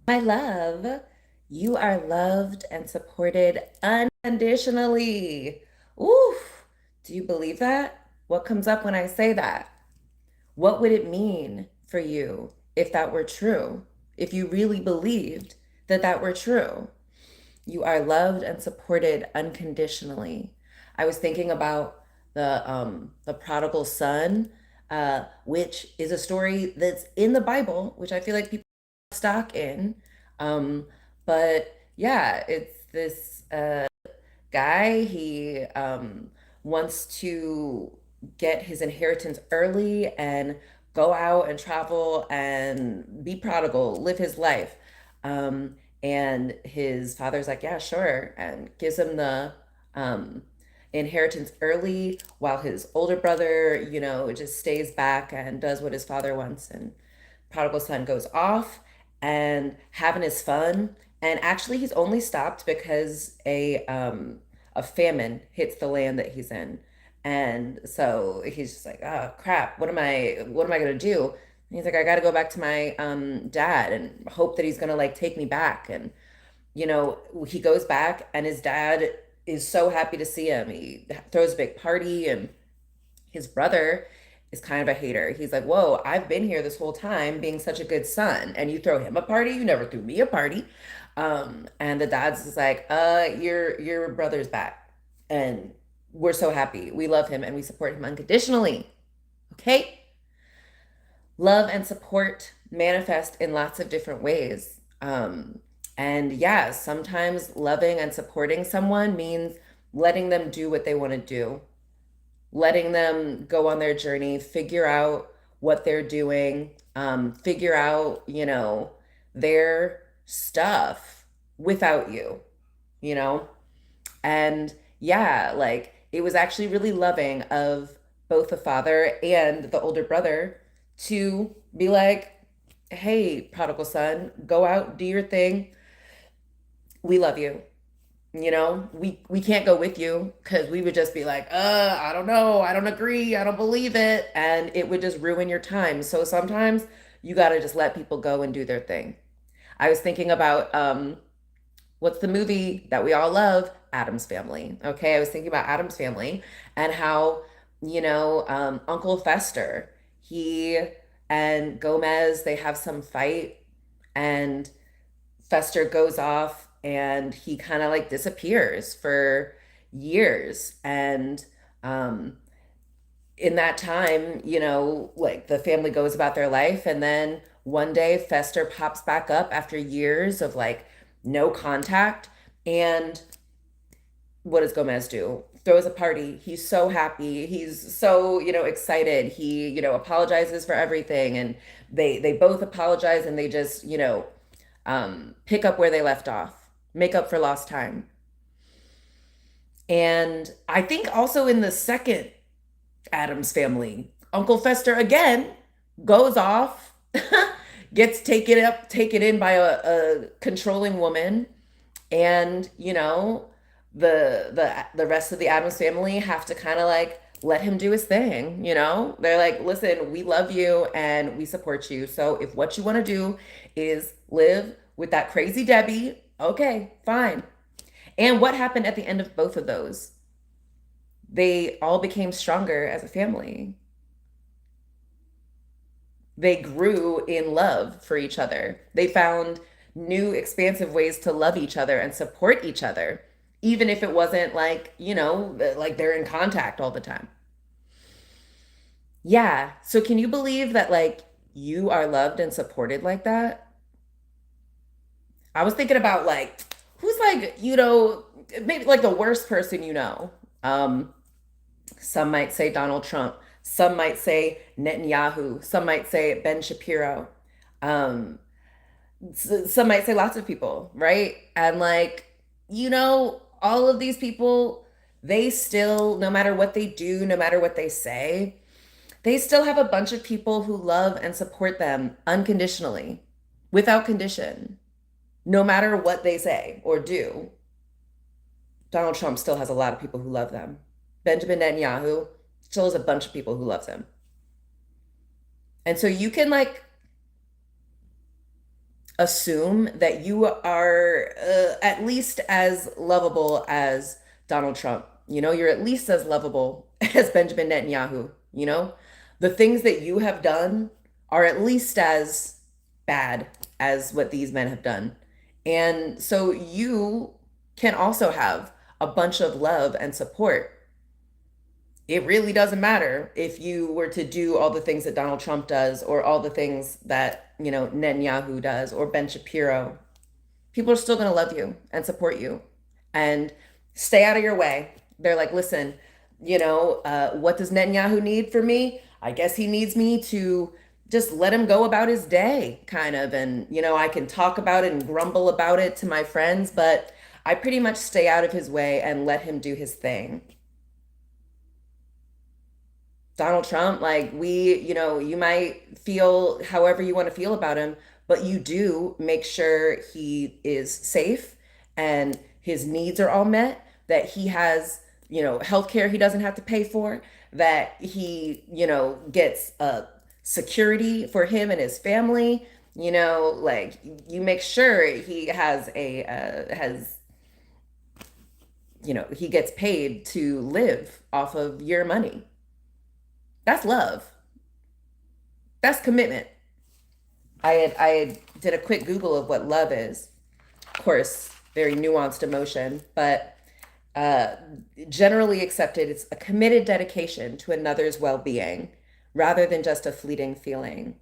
My love, you are loved and supported unconditionally. Oof. Do you believe that? What comes up when I say that? What would it mean for you if that were true? If you really believed that that were true? You are loved and supported unconditionally. I was thinking about the prodigal son, which is a story that's in the Bible, which I feel like people stock in. Um, but yeah, it's this guy. He wants to get his inheritance early and go out and travel and be prodigal, live his life. Um, and his father's like, yeah, sure, and gives him the um, inheritance early while his older brother, just stays back and does what his father wants. And prodigal son goes off and having his fun. And actually, he's only stopped because a famine hits the land that he's in, and so he's just like, oh crap, what am I gonna do? And he's like, I got to go back to my dad and hope that he's gonna like take me back. And he goes back, and his dad is so happy to see him. He throws a big party, and his brother is kind of a hater. He's like, whoa, I've been here this whole time being such a good son, and you throw him a party? You never threw me a party. And the dad's is like, your brother's back. And we're so happy. We love him and we support him unconditionally. Okay? Love and support manifest in lots of different ways. And yeah, sometimes loving and supporting someone means letting them do what they want to do, letting them go on their journey, figure out what they're doing, figure out, their stuff without you, you know? And yeah, like it was actually really loving of both the father and the older brother to be like, hey, prodigal son, go out, do your thing. We love you. We can't go with you because we would just be like, I don't know, I don't agree, I don't believe it, and it would just ruin your time. So sometimes you got to just let people go and do their thing. I was thinking about what's the movie that we all love, Adam's Family. Okay, I was thinking about Adam's Family and how Uncle Fester, he and Gomez, they have some fight, and Fester goes off and he kind of like disappears for years. And um, in that time, like the family goes about their life. And then one day, Fester pops back up after years of like no contact. And what does Gomez do? Throws a party. He's so happy. He's so, excited. He, apologizes for everything. And they both apologize, and they just, pick up where they left off, make up for lost time. And I think also in the second Adams Family, Uncle Fester again goes off, gets taken in by a controlling woman, and the rest of the Adams family have to kind of like let him do his thing. They're like, listen, we love you and we support you. So if what you want to do is live with that crazy Debbie, okay, fine. And what happened at the end of both of those? They all became stronger as a family. They grew in love for each other. They found new, expansive ways to love each other and support each other, even if it wasn't like, like they're in contact all the time. Yeah. So, can you believe that, like, you are loved and supported like that? I was thinking about, like, who's like, maybe like the worst person you know. Um, some might say Donald Trump. Some might say Netanyahu. Some might say Ben Shapiro. Um, some might say lots of people, right? And like, all of these people, they still, no matter what they do, no matter what they say, they still have a bunch of people who love and support them unconditionally, without condition, no matter what they say or do. Donald Trump still has a lot of people who love them. Benjamin Netanyahu still has a bunch of people who loves him. And so you can like assume that you are at least as lovable as Donald Trump. You're at least as lovable as Benjamin Netanyahu. The things that you have done are at least as bad as what these men have done. And so you can also have a bunch of love and support. It really doesn't matter if you were to do all the things that Donald Trump does or all the things that, Netanyahu does or Ben Shapiro. People are still going to love you and support you and stay out of your way. They're like, listen, what does Netanyahu need for me? I guess he needs me to just let him go about his day, kind of. And, I can talk about it and grumble about it to my friends, but I pretty much stay out of his way and let him do his thing. Donald Trump, like you might feel however you want to feel about him, but you do make sure he is safe and his needs are all met, that he has, health care he doesn't have to pay for, that he, gets security for him and his family, like you make sure he he gets paid to live off of your money. That's love. That's commitment. I did a quick Google of what love is. Of course, very nuanced emotion, but uh, generally accepted, it's a committed dedication to another's well-being rather than just a fleeting feeling.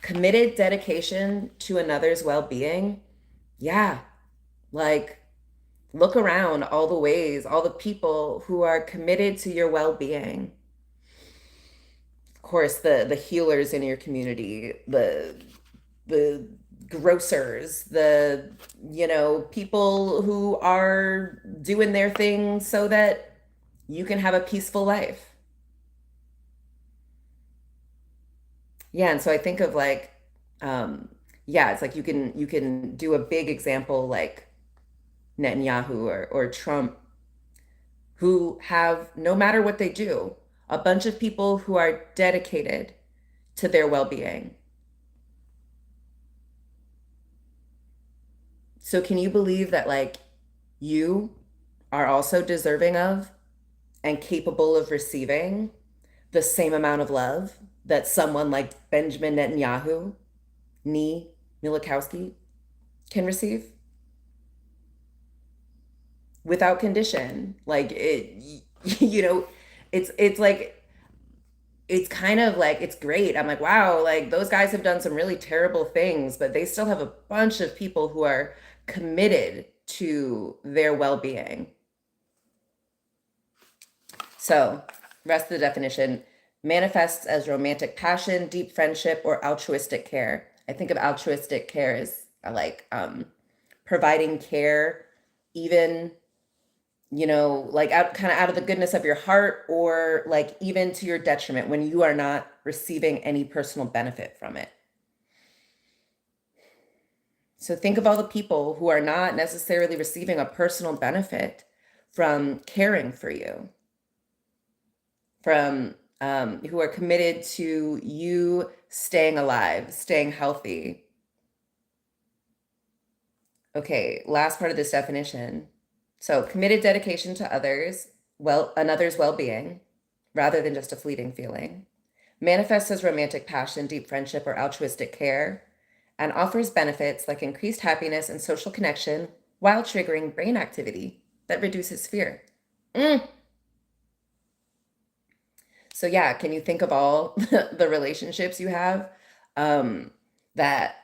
Committed dedication to another's well-being. Yeah, like look around all the ways, all the people who are committed to your well-being. Of course, the healers in your community, the grocers, the people who are doing their thing so that you can have a peaceful life. Yeah, and so I think of like yeah, it's like you can do a big example like Netanyahu or Trump, who have, no matter what they do, a bunch of people who are dedicated to their well-being. So can you believe that like you are also deserving of and capable of receiving the same amount of love that someone like Benjamin Netanyahu, Nee Milikowski, can receive without condition? Like it, you know, it's like it's kind of like it's great. I'm like, wow, like those guys have done some really terrible things, but they still have a bunch of people who are committed to their well-being. So, rest of the definition: manifests as romantic passion, deep friendship, or altruistic care. I think of altruistic care as like providing care, even like out kind of out of the goodness of your heart, or like even to your detriment when you are not receiving any personal benefit from it. So think of all the people who are not necessarily receiving a personal benefit from caring for you, from who are committed to you staying alive, staying healthy. Okay, last part of this definition. So committed dedication to others, another's well-being, rather than just a fleeting feeling. Manifests as romantic passion, deep friendship, or altruistic care, and offers benefits like increased happiness and social connection while triggering brain activity that reduces fear. Mm. So yeah, can you think of all the relationships you have that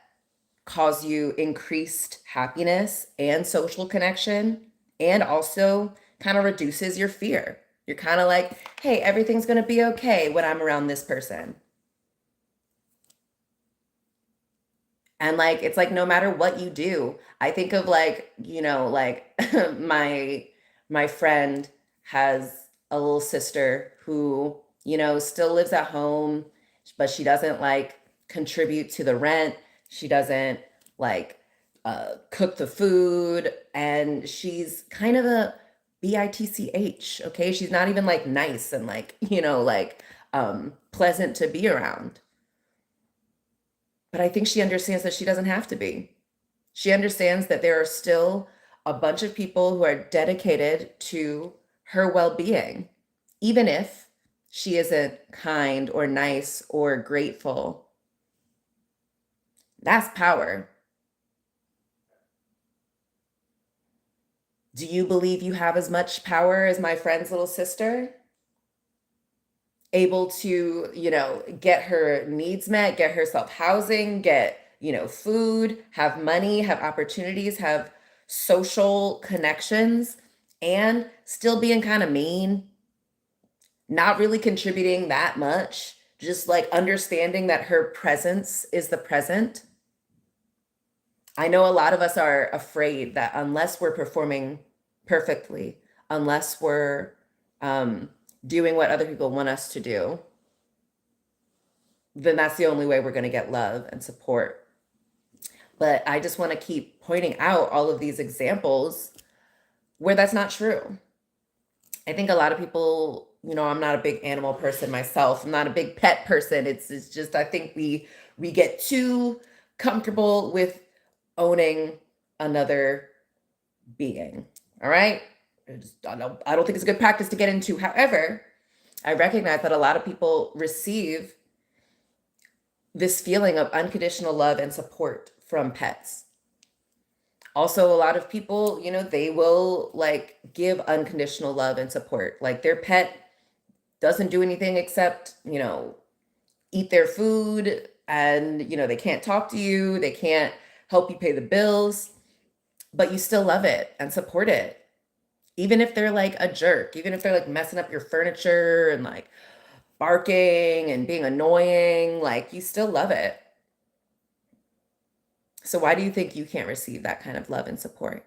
cause you increased happiness and social connection, and also kind of reduces your fear? You're kind of like, hey, everything's going to be okay when I'm around this person. And like, it's like no matter what you do, I think of like, like my friend has a little sister who, still lives at home, but she doesn't like contribute to the rent. She doesn't like cook the food, and she's kind of a bitch. Okay, she's not even like nice and like like pleasant to be around. But I think she understands that she doesn't have to be. She understands that there are still a bunch of people who are dedicated to her well being, even if she isn't kind or nice or grateful. That's power. Do you believe you have as much power as my friend's little sister? Able to, get her needs met, get herself housing, get, food, have money, have opportunities, have social connections, and still being kind of mean, not really contributing that much, just like understanding that her presence is the present. I know a lot of us are afraid that unless we're performing perfectly, unless we're um, doing what other people want us to do, then that's the only way we're going to get love and support. But I just want to keep pointing out all of these examples where that's not true. I think a lot of people, I'm not a big animal person myself. I'm not a big pet person. It's just I think we get too comfortable with owning another being. All right? I don't think it's a good practice to get into. However, I recognize that a lot of people receive this feeling of unconditional love and support from pets. Also, a lot of people, they will like give unconditional love and support. Like their pet doesn't do anything except, eat their food, and, they can't talk to you, they can't help you pay the bills, but you still love it and support it. Even if they're like a jerk, even if they're like messing up your furniture and like barking and being annoying, like you still love it. So why do you think you can't receive that kind of love and support?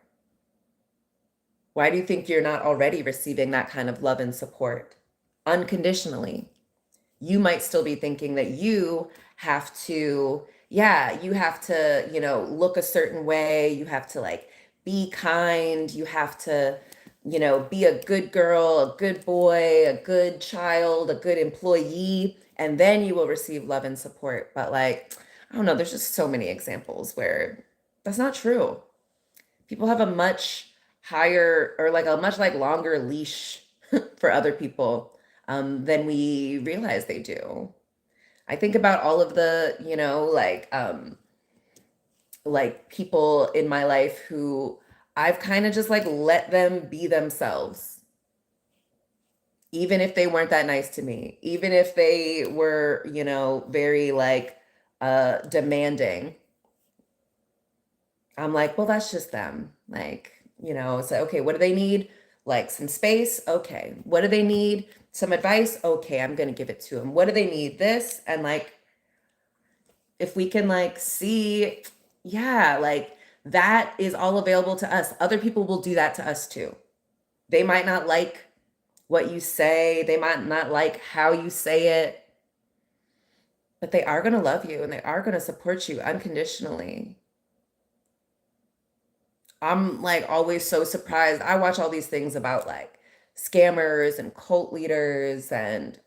Why do you think you're not already receiving that kind of love and support unconditionally? You might still be thinking that you have to, yeah, you have to, look a certain way. You have to like be kind. You have to, be a good girl, a good boy, a good child, a good employee, and then you will receive love and support. But like, I don't know, there's just so many examples where that's not true. People have a much higher or like a much like longer leash for other people than we realize they do. I think about all of the, like people in my life who I've kind of just like let them be themselves, even if they weren't that nice to me, even if they were, very like demanding. I'm like, well, that's just them. Like, so okay, what do they need? Like some space? Okay. What do they need? Some advice? Okay, I'm gonna give it to them. What do they need? This. And like, if we can like see, yeah, like that is all available to us. Other people will do that to us too. They might not like what you say, they might not like how you say it, but they are gonna love you and they are gonna support you unconditionally. I'm like always so surprised. I watch all these things about like scammers and cult leaders and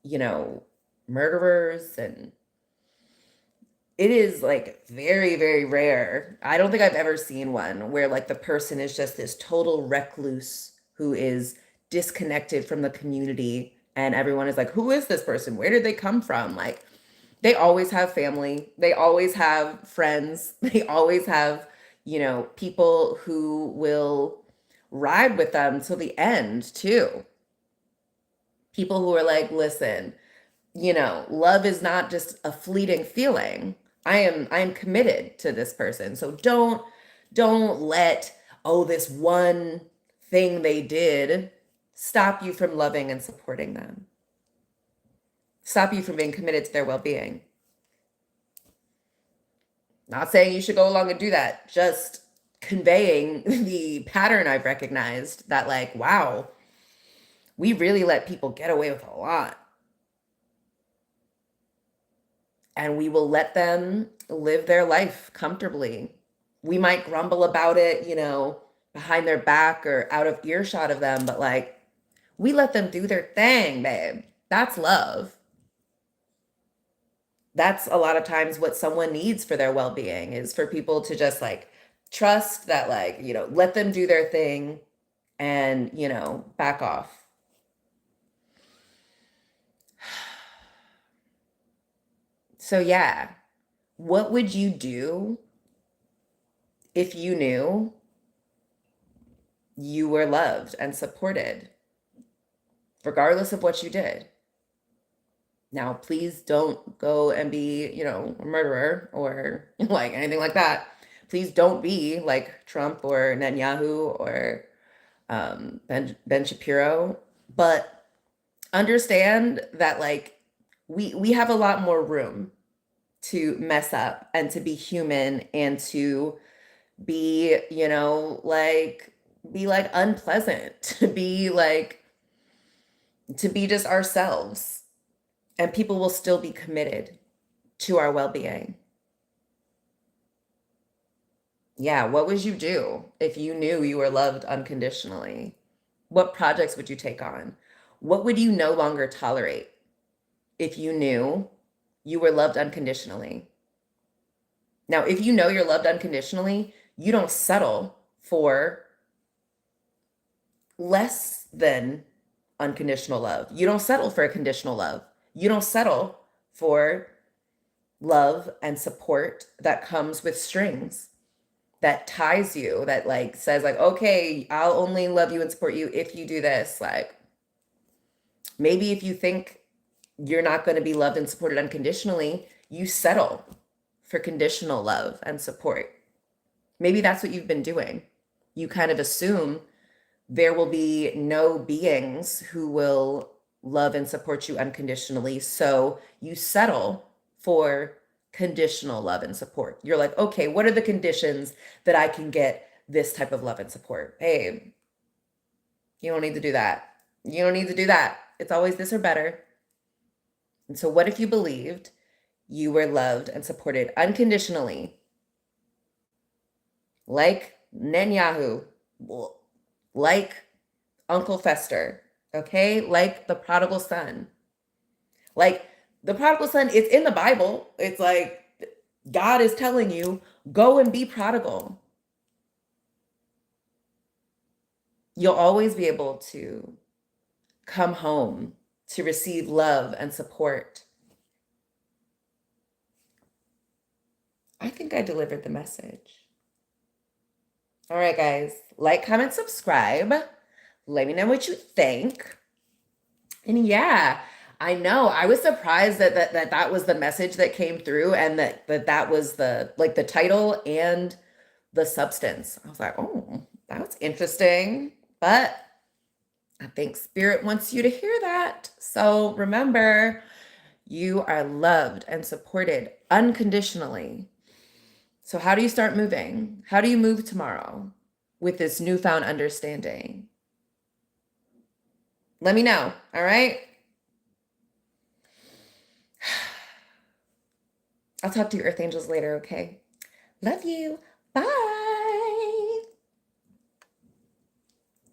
you know, murderers, and it is like very, very rare. I don't think I've ever seen one where like the person is just this total recluse who is disconnected from the community and everyone is like, who is this person? Where did they come from? Like they always have family, they always have friends, they always have, people who will ride with them till the end too. People who are like, listen, love is not just a fleeting feeling. I am committed to this person. So don't let, oh, this one thing they did stop you from loving and supporting them. Stop you from being committed to their well-being. Not saying you should go along and do that, just conveying the pattern I've recognized that, like, wow, we really let people get away with a lot. And we will let them live their life comfortably. We might grumble about it, behind their back or out of earshot of them, but like, we let them do their thing, babe. That's love. That's a lot of times what someone needs for their well-being, is for people to just like trust that, like, let them do their thing and, back off. So yeah, what would you do if you knew you were loved and supported, regardless of what you did? Now, please don't go and be, a murderer or like anything like that. Please don't be like Trump or Netanyahu or Ben Shapiro. But understand that, like, we have a lot more room to mess up and to be human and to be, be like unpleasant, to be just ourselves, and people will still be committed to our well-being. Yeah, what would you do if you knew you were loved unconditionally? What projects would you take on? What would you no longer tolerate if you knew you were loved unconditionally? Now, if you know you're loved unconditionally, you don't settle for less than unconditional love. You don't settle for a conditional love. You don't settle for love and support that comes with strings, that ties you, that like says like, okay, I'll only love you and support you if you do this. Like, maybe if you think you're not going to be loved and supported unconditionally, you settle for conditional love and support. Maybe that's what you've been doing. You kind of assume there will be no beings who will love and support you unconditionally. So you settle for conditional love and support. You're like, okay, what are the conditions that I can get this type of love and support? Hey, you don't need to do that. You don't need to do that. It's always this or better. And so what if you believed you were loved and supported unconditionally, like Netanyahu, like Uncle Fester, okay? Like the prodigal son. Like the prodigal son, it's in the Bible. It's like God is telling you, go and be prodigal. You'll always be able to come home to receive love and support. I think I delivered the message. All right, guys, like, comment, subscribe. Let me know what you think. And yeah, I know I was surprised that was the message that came through, and that was the title and the substance. I was like, oh, that was interesting. But I think Spirit wants you to hear that. So remember, you are loved and supported unconditionally. So how do you start moving? How do you move tomorrow with this newfound understanding? Let me know, all right? I'll talk to you Earth Angels later, okay? Love you. Bye.